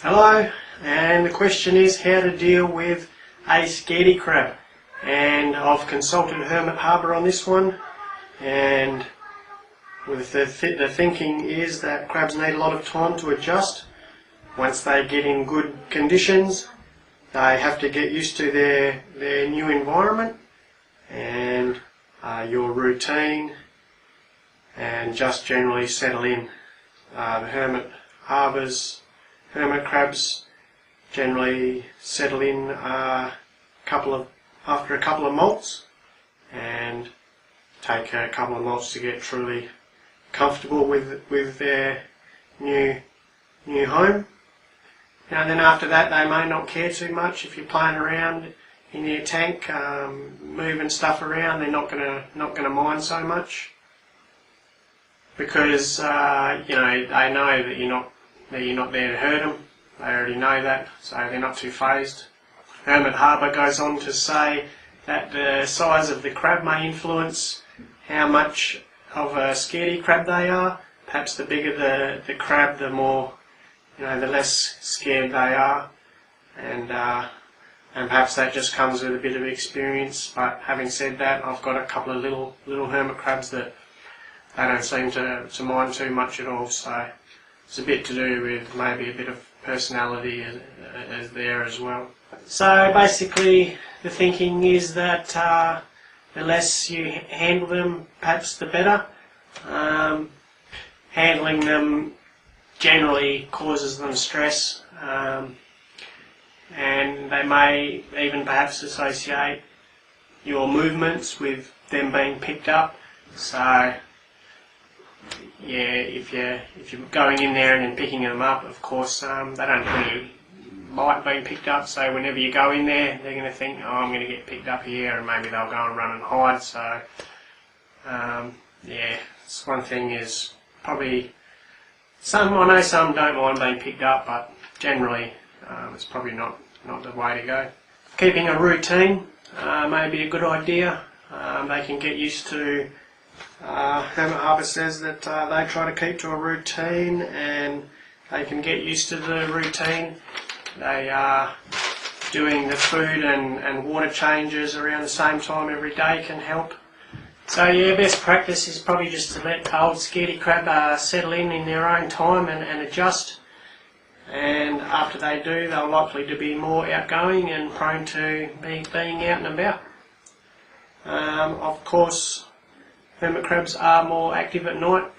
Hello, and the question is how to deal with a Scaredy-Crab, and I've consulted Hermit Harbour on this one, and with the thinking is that crabs need a lot of time to adjust. Once they get in good conditions, they have to get used to their new environment and your routine, and just generally settle in. The Hermit Harbour's hermit crabs generally settle in after a couple of molts, and take a couple of molts to get truly comfortable with their new home. Now then, after that, they may not care too much if you're playing around in your tank, moving stuff around. They're not gonna mind so much, because you know, they know that you're not there to hurt them. They already know that, so they're not too phased. Hermit Harbour goes on to say that the size of the crab may influence how much of a scaredy crab they are. Perhaps the bigger the crab, the more, the less scared they are, and perhaps that just comes with a bit of experience. But having said that, I've got a couple of little hermit crabs that they don't seem to mind too much at all, so it's a bit to do with maybe a bit of personality as there as well. So basically the thinking is that the less you handle them, perhaps the better. Handling them generally causes them stress, and they may even perhaps associate your movements with them being picked up. So yeah, if you're going in there and then picking them up, of course they don't really like being picked up, so whenever you go in there, they're going to think, oh, I'm going to get picked up here, and maybe they'll go and run and hide. So yeah, it's one thing is probably I know some don't mind being picked up, but generally it's probably not the way to go. Keeping a routine may be a good idea. They can get used to, Hermit Harbour says that they try to keep to a routine, and they can get used to the routine. They are doing the food and water changes around the same time every day can help. So yeah, best practice is probably just to let old scaredy crab settle in their own time and adjust. And after they do, they're likely to be more outgoing and prone to being out and about. Of course, hermit crabs are more active at night.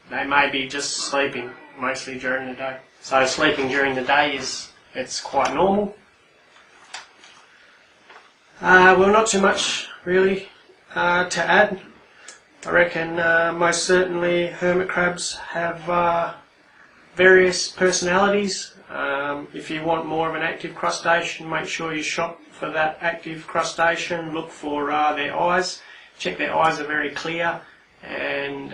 They may be just sleeping mostly during the day. So sleeping during the day it's quite normal. Well, not too much really to add. I reckon most certainly hermit crabs have various personalities. If you want more of an active crustacean, make sure you shop for that active crustacean. Look for their eyes. Check their eyes are very clear and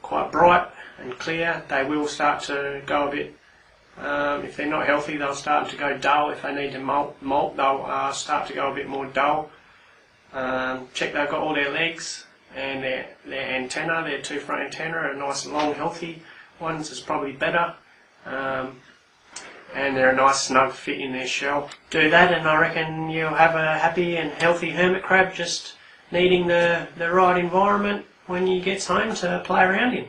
quite bright and clear. They will start to go a bit, if they're not healthy, they'll start to go dull. If they need to molt, they'll start to go a bit more dull. Check they've got all their legs and their antenna, their two front antenna are nice long healthy ones. Is probably better. And they're a nice snug fit in their shell. Do that and I reckon you'll have a happy and healthy hermit crab, just needing the right environment when he gets home to play around in.